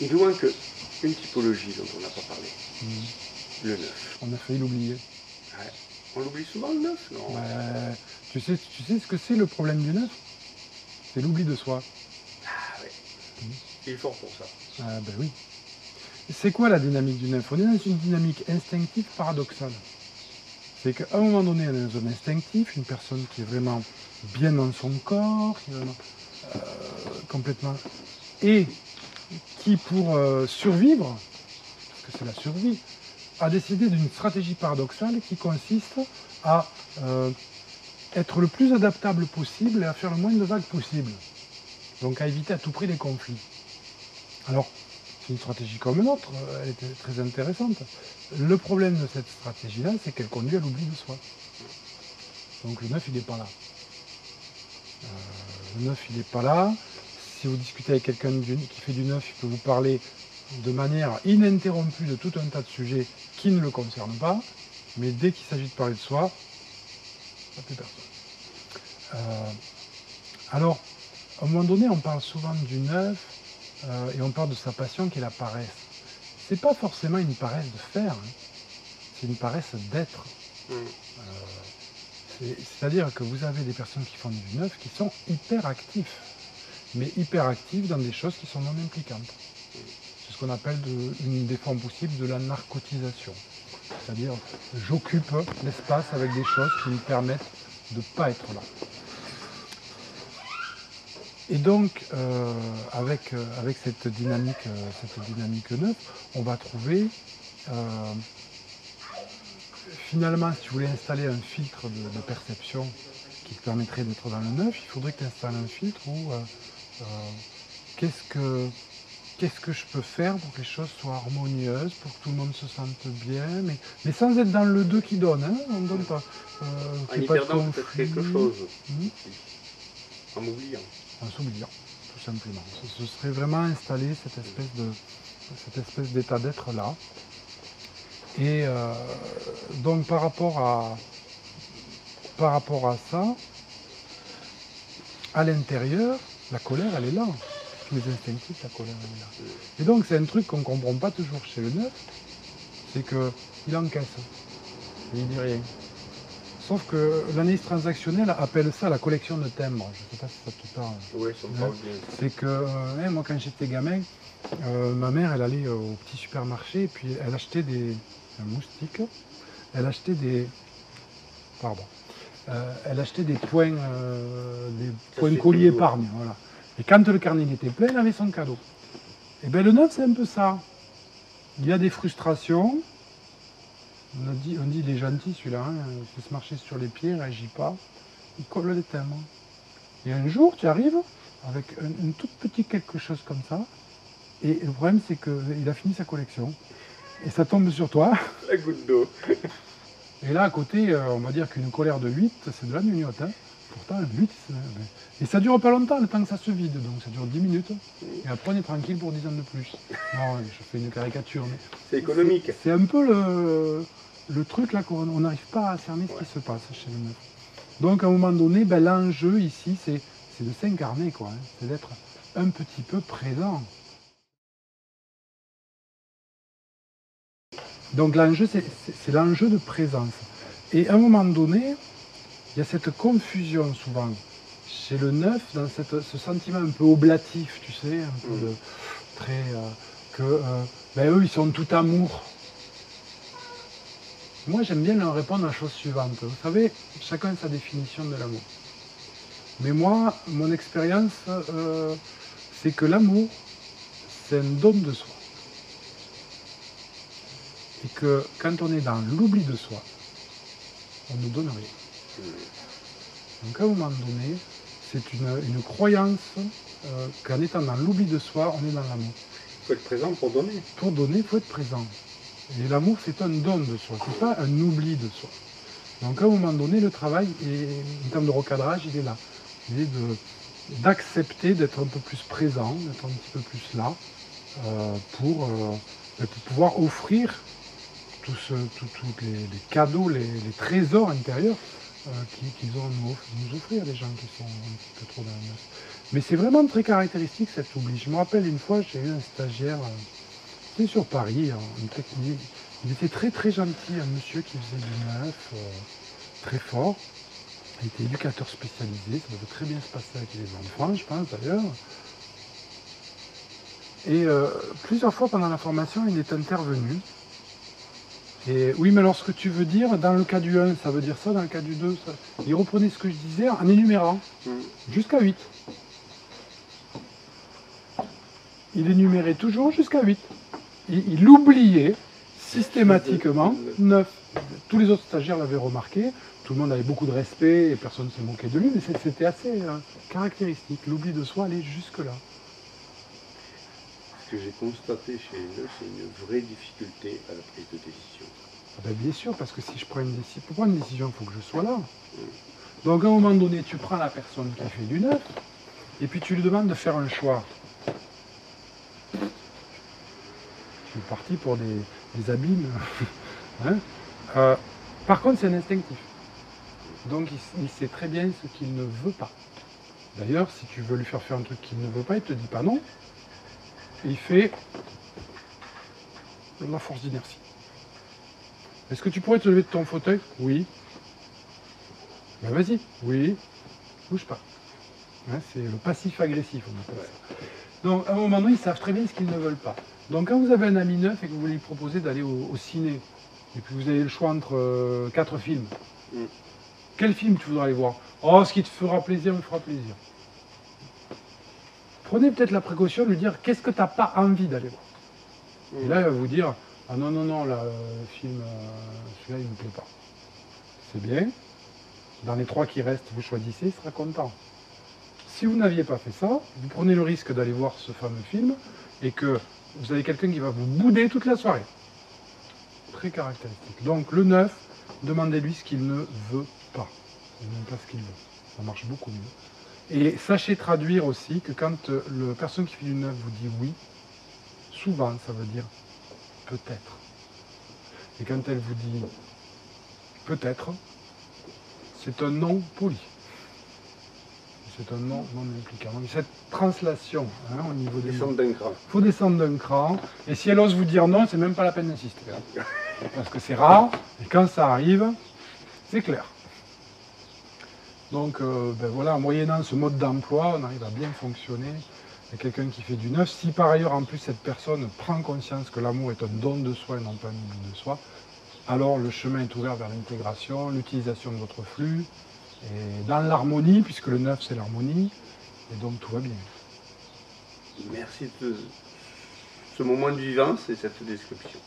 Il nous manque une typologie dont on n'a pas parlé. Le 9. On a failli l'oublier. Ouais. On l'oublie souvent le 9, non? Bah, tu sais ce que c'est le problème du 9? C'est l'oubli de soi. Ah ouais. Il est fort pour ça. Ah ben oui. C'est quoi la dynamique du 9? On est dans une dynamique instinctive paradoxale. C'est qu'à un moment donné, on est dans un instinctif, une personne qui est vraiment bien dans son corps, qui est vraiment complètement... Et qui, pour survivre, parce que c'est la survie, a décidé d'une stratégie paradoxale qui consiste à être le plus adaptable possible et à faire le moins de vagues possible. Donc à éviter à tout prix les conflits. Alors, c'est une stratégie comme une autre, elle était très intéressante. Le problème de cette stratégie-là, c'est qu'elle conduit à l'oubli de soi. Donc le 9, il n'est pas là. Le 9, il n'est pas là. Si vous discutez avec quelqu'un qui fait du 9, il peut vous parler de manière ininterrompue de tout un tas de sujets qui ne le concernent pas. Mais dès qu'il s'agit de parler de soi, ça ne fait personne. Alors, à un moment donné, on parle souvent du 9 et on parle de sa passion qui est la paresse. C'est pas forcément une paresse de faire, hein. C'est une paresse d'être. C'est-à-dire que vous avez des personnes qui font du 9 qui sont hyper actifs, mais hyper actifs dans des choses qui sont non impliquantes. C'est ce qu'on appelle une des formes possibles de la narcotisation. C'est-à-dire, j'occupe l'espace avec des choses qui me permettent de ne pas être là. Et donc, avec cette dynamique 9, on va trouver, finalement, si tu voulais installer un filtre de perception qui te permettrait d'être dans le 9, il faudrait que tu installes un filtre où qu'est-ce que je peux faire pour que les choses soient harmonieuses, pour que tout le monde se sente bien, mais sans être dans le 2 qui donne, hein, on ne donne pas. En y perdant peut-être quelque chose, en m'oubliant. En s'oubliant, tout simplement. Ce serait vraiment installer cette espèce d'état d'être là. Et donc par rapport à ça, à l'intérieur, la colère, elle est là. Tous les instinctifs, la colère, elle est là. Et donc c'est un truc qu'on ne comprend pas toujours chez le 9, c'est qu'il encaisse, il ne dit rien. Sauf que l'analyse transactionnelle appelle ça la collection de timbres. Je ne sais pas si ça te parle. Oui, ça me parle bien. C'est que moi, quand j'étais gamin, ma mère, elle allait au petit supermarché et puis elle achetait un moustique. Elle achetait elle achetait des points colis épargne. Voilà. Et quand le carnet était plein, elle avait son cadeau. Et bien le 9, c'est un peu ça. Il y a des frustrations. On dit il est gentil celui-là, hein, il fait se marcher sur les pieds, il ne réagit pas, il colle les timbres. Et un jour, tu arrives avec une toute petite quelque chose comme ça, et le problème c'est qu'il a fini sa collection. Et ça tombe sur toi. La goutte d'eau. Et là, à côté, on va dire qu'une colère de 8, c'est de la gnognotte. Hein. Pourtant, 8, et ça dure pas longtemps, le temps que ça se vide, donc ça dure 10 minutes. Et après, on est tranquille pour 10 ans de plus. Non, je fais une caricature, mais... C'est économique. C'est un peu le truc là qu'on n'arrive pas à cerner ce qui se passe chez le 9. Donc, à un moment donné, ben, l'enjeu ici, c'est de s'incarner, quoi. Hein. C'est d'être un petit peu présent. Donc, l'enjeu, c'est l'enjeu de présence. Et à un moment donné, il y a cette confusion souvent chez le 9, dans ce sentiment un peu oblatif, tu sais, un peu de très... ben, eux, ils sont tout amour. Moi, j'aime bien leur répondre à la chose suivante. Vous savez, chacun a sa définition de l'amour. Mais moi, mon expérience, c'est que l'amour, c'est un don de soi. Et que quand on est dans l'oubli de soi, on ne donne rien. Donc à un moment donné, c'est une croyance qu'en étant dans l'oubli de soi, on est dans l'amour. Il faut être présent pour donner. Pour donner, il faut être présent. Et l'amour, c'est un don de soi, c'est pas un oubli de soi. Donc à un moment donné, le travail, en termes de recadrage, il est là. Il est d'accepter d'être un peu plus présent, d'être un petit peu plus là, pour pouvoir offrir tous les cadeaux, les trésors intérieurs qu'ils ont à nous offrir, les gens qui sont un petit peu trop dans le neuf. Mais c'est vraiment très caractéristique cet oubli. Je me rappelle une fois, j'ai eu un stagiaire, c'était sur Paris, il était très très gentil, un monsieur qui faisait du neuf, très fort. Il était éducateur spécialisé, ça devait très bien se passer avec les enfants, je pense d'ailleurs. Et plusieurs fois pendant la formation, il est intervenu. Et oui, mais alors ce que tu veux dire, dans le cas du 1, ça veut dire ça, dans le cas du 2, ça... Il reprenait ce que je disais en énumérant, jusqu'à 8. Il énumérait toujours jusqu'à 8. Il oubliait systématiquement 9. Tous les autres stagiaires l'avaient remarqué, tout le monde avait beaucoup de respect et personne ne se moquait de lui, mais c'était assez caractéristique. L'oubli de soi allait jusque-là. Ce que j'ai constaté chez les deux, c'est une vraie difficulté à la prise de décision. Ah ben bien sûr, parce que si je prends une décision, pour prendre une décision, il faut que je sois là. Donc à un moment donné, tu prends la personne qui fait du 9, et puis tu lui demandes de faire un choix. Je suis parti pour des abîmes. Hein. Par contre, c'est un instinctif. Donc il sait très bien ce qu'il ne veut pas. D'ailleurs, si tu veux lui faire un truc qu'il ne veut pas, il ne te dit pas non. Et il fait la force d'inertie. Est-ce que tu pourrais te lever de ton fauteuil? Oui. Ben vas-y. Oui. Bouge pas. Hein, c'est le passif agressif, on appelle ça. Donc à un moment donné, ils savent très bien ce qu'ils ne veulent pas. Donc quand vous avez un ami neuf et que vous lui proposez d'aller au ciné, et puis vous avez le choix entre 4 films, quel film tu voudrais aller voir? Oh, ce qui te fera plaisir me fera plaisir. Prenez peut-être la précaution de lui dire qu'est-ce que tu n'as pas envie d'aller voir. Et là, il va vous dire ah non, non, non, là, le film, celui-là, il ne me plaît pas. C'est bien. Dans les 3 qui restent, vous choisissez, il sera content. Si vous n'aviez pas fait ça, vous prenez le risque d'aller voir ce fameux film et que vous avez quelqu'un qui va vous bouder toute la soirée. Très caractéristique. Donc le 9, demandez-lui ce qu'il ne veut pas. Et non pas ce qu'il veut. Ça marche beaucoup mieux. Et sachez traduire aussi que quand la personne qui fait du 9 vous dit oui, souvent ça veut dire peut-être. Et quand elle vous dit peut-être, c'est un non poli. C'est un non non impliquant. Donc cette translation au niveau des mots. Descendre d'un cran. Il faut descendre d'un cran. Et si elle ose vous dire non, c'est même pas la peine d'insister. Parce que c'est rare. Et quand ça arrive, c'est clair. Donc voilà, moyennant ce mode d'emploi, on arrive à bien fonctionner. Il y a quelqu'un qui fait du 9. Si par ailleurs, en plus, cette personne prend conscience que l'amour est un don de soi et non pas un oubli de soi, alors le chemin est ouvert vers l'intégration, l'utilisation de votre flux, et dans l'harmonie, puisque le 9 c'est l'harmonie, et donc tout va bien. Merci de ce moment de vivance et cette description.